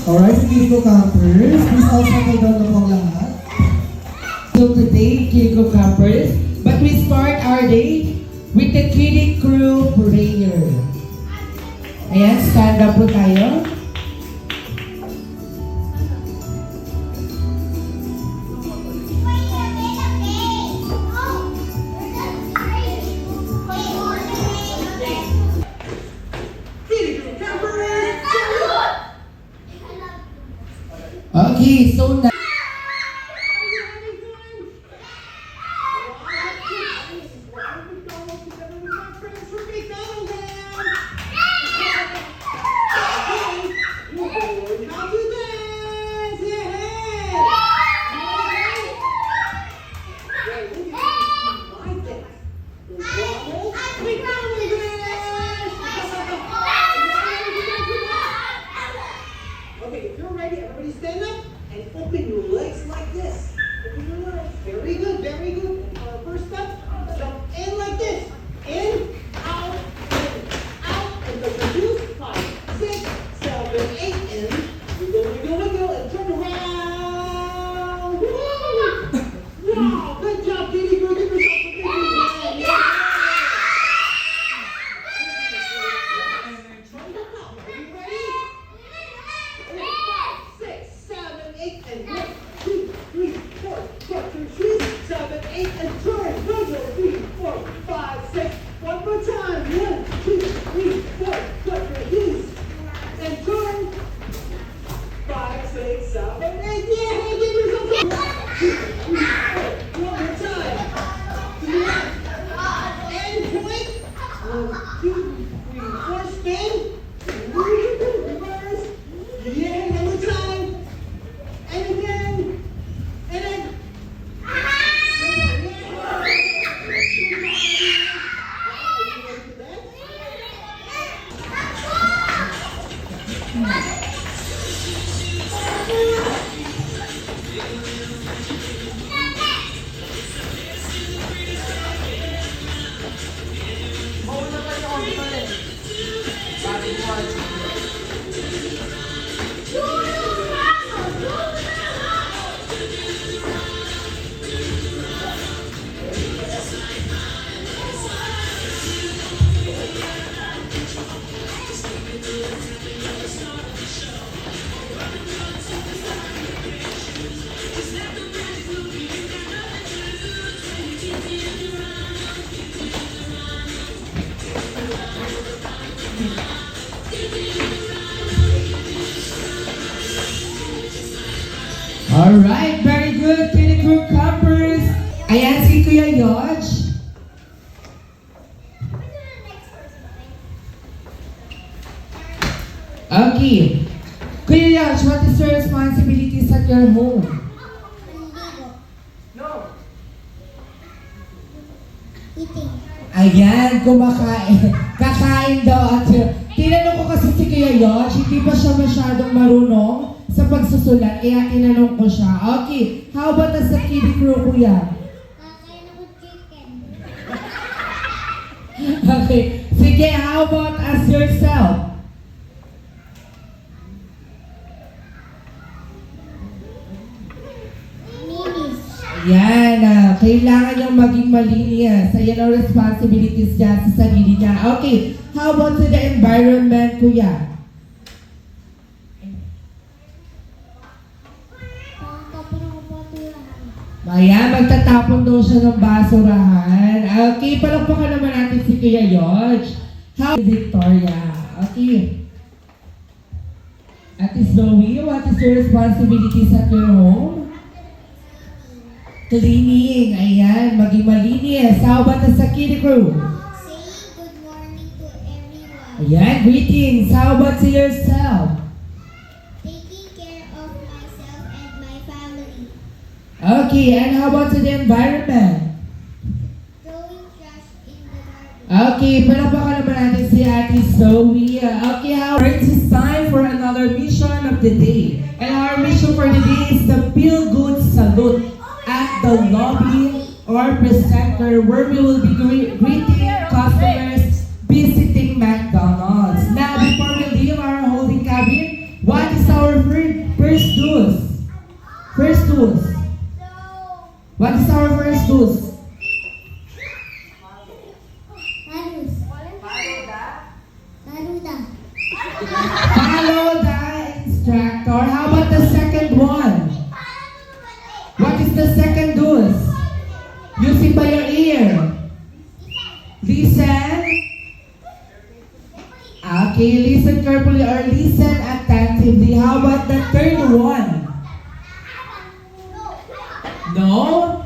Alright, Kiriko Campers, please all settle down na po ang lahat. So today, Kiriko Campers, but we start our day with the Kiddie Crew prayer. Ayan, stand up po tayo. Okay, so now stand up and open your legs like this. Open your legs. Very good, very good. First step, jump in like this. In, out, and go for 2, 5, 6, 7, 8, in. Wiggle, wiggle, wiggle, and turn around. Woo! Wow, good job, Kitty. Go give yourself a big hand. Yeah. Are you ready? 6, 7, 8, and 1, 2, 3, 4. Go through 3, 7, 8, and turn. Go, 3, 4, 5, 6. One more time. 1, 2, 3, 4. Go through these and turn. 5, 6, 7, 8. Yeah, give yourself a 1, 2, 3, 4. One more time. To the left. And point. 1, 2, 3, 4. Spin. Reverse. Yeah, one more time. And again. And then. alright, very good, Kiddie Crew Campers. Ayan si Kuya Yodge. Okay. Kuya Yodge, what is your responsibilities at your home? No. Eating. Ayan, kumakain. Kakain daw at tinanong ko kasi si Kuya Yodge, hindi pa siya masyadong marunong sa pagsusulat, kaya tinanong ko siya. Okay, how about as a Kiddie Crew, Kuya? Kakain ako chicken. Okay, sige, how about as yourself? Minis. Yan, kailangan niyang maging malinis. Ayan ang responsibilities niya sa sarili niya. Okay, how about to the environment, Kuya? Pangkapin ako po tulahan. Ayan, magtatapon daw siya ng basurahan. Okay, palakpakan naman natin si Kuya Yodge. How Victoria? Okay. Ate Zoe, what is your responsibilities at your home? Cleaning. Ayan, maging malinis. How about sa Kiddie Crew? Saying good morning to everyone. Ayan, greetings. How about to yourself? Taking care of myself and my family. Okay, and how about to the environment? Throwing trash in the garbage. Okay, palakpakan naman natin si Ate Zoe. Okay, how it's time for another mission of the day. And our mission for the day is the Feel Good Salute at the lobby or presenter where we will be greeting customers visiting McDonald's. Now, before we leave our holding cabin, what is our first First dose. First dose. What is our first dose? Follow the instructor. How about the second one? What is the second dose? Using by your ear. Listen. Okay, listen carefully or listen attentively. How about the third one? No?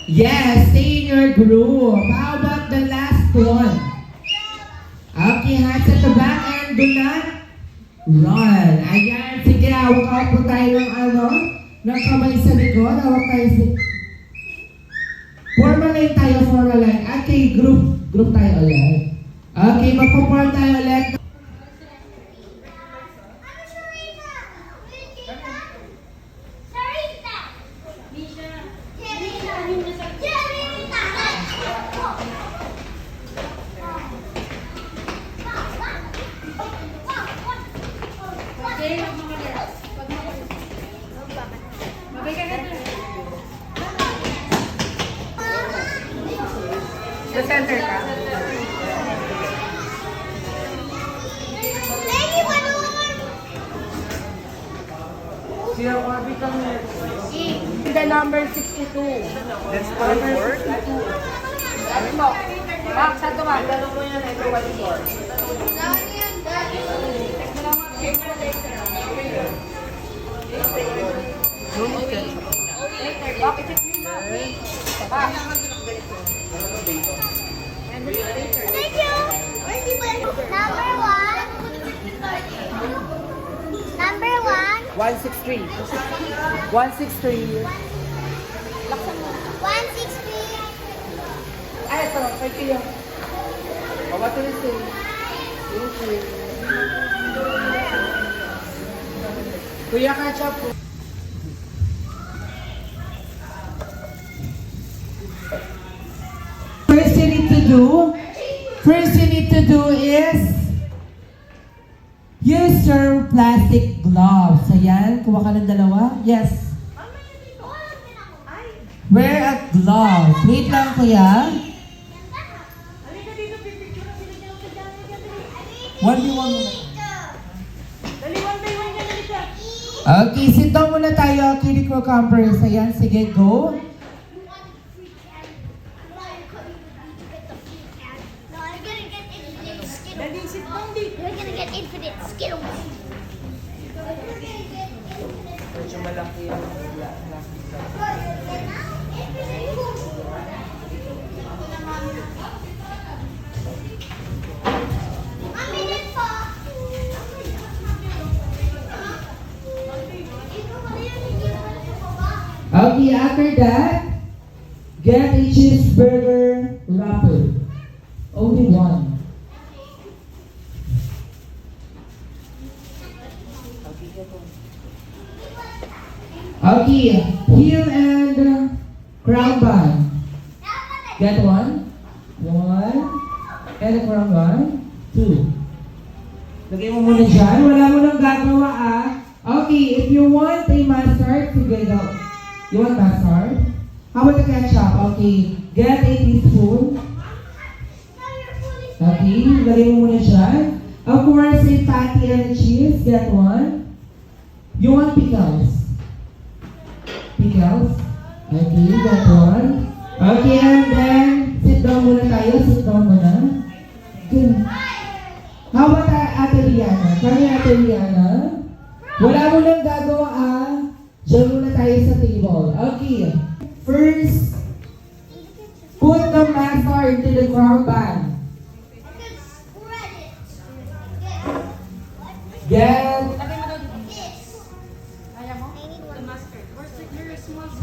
Yes, stay in your group. How about the last one? Okay, hands at the back and do not run. Ayan, sige, hawak po tayo ng kamay sa likod. Hawak tayo sa... Formal line tayo, formal line. Okay, group tayo ulit. Okay, magpo-form tayo ulit. Sa center ka? Sir, Orby kami. The number 62. That's number 62. Ano mo? Ma'am, saan to ma'am? Tanong mo yan, ito 1-4. Bakit ito yun ma'am? Thank you. Number one. Number one. 163. 163. 163. Ay, ito. Kay Kiyo. Baba to rin Kuya Ketchup po. First you need to do is use your plastic gloves. Ayan, kuha ka ng dalawa. Yes. Wear a glove. Wait lang, kuya. 1v1 muna. Okay, sit down muna tayo, Kitty Cucumbers. Ayan, sige, go. We're gonna get infinite Skittles. Medyo malaki yung Okay, after that, get a cheeseburger wrapper. Only one. Okay, heel and crown bun. Get one. One. And a crown bun. Two. Lagay mo muna dyan. Wala mo nang gagawa ah. Okay, if you want a mustard, sige daw. You want mustard? How about the ketchup? Okay, get a teaspoon. Okay, lagay mo muna dyan. Of course, a patty and cheese. Get one. You want pickles? Pickles? Okay, get one. Okay, and then, sit down muna tayo. Sit down muna. Okay. How about Ate Rihanna? Kami Ate Rihanna? Wala mo nang gagawa ah. Diyan muna tayo sa table. Okay. First, put the mustard into the crown pan. Get.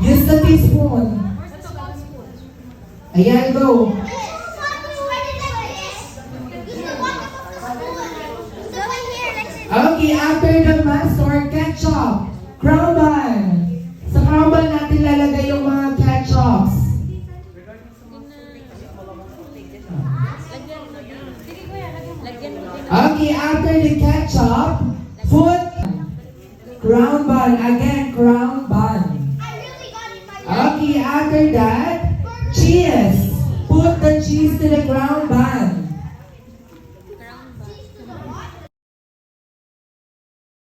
Use the teaspoon. Ayan, go. Okay, after the mustard, ketchup. Crown bun. Sa crown bun natin lalagay yung mga ketchups. Okay, after the ketchup, put ground bun. Again, ground bun. Okay, after that, cheese. Put the cheese to the ground bun.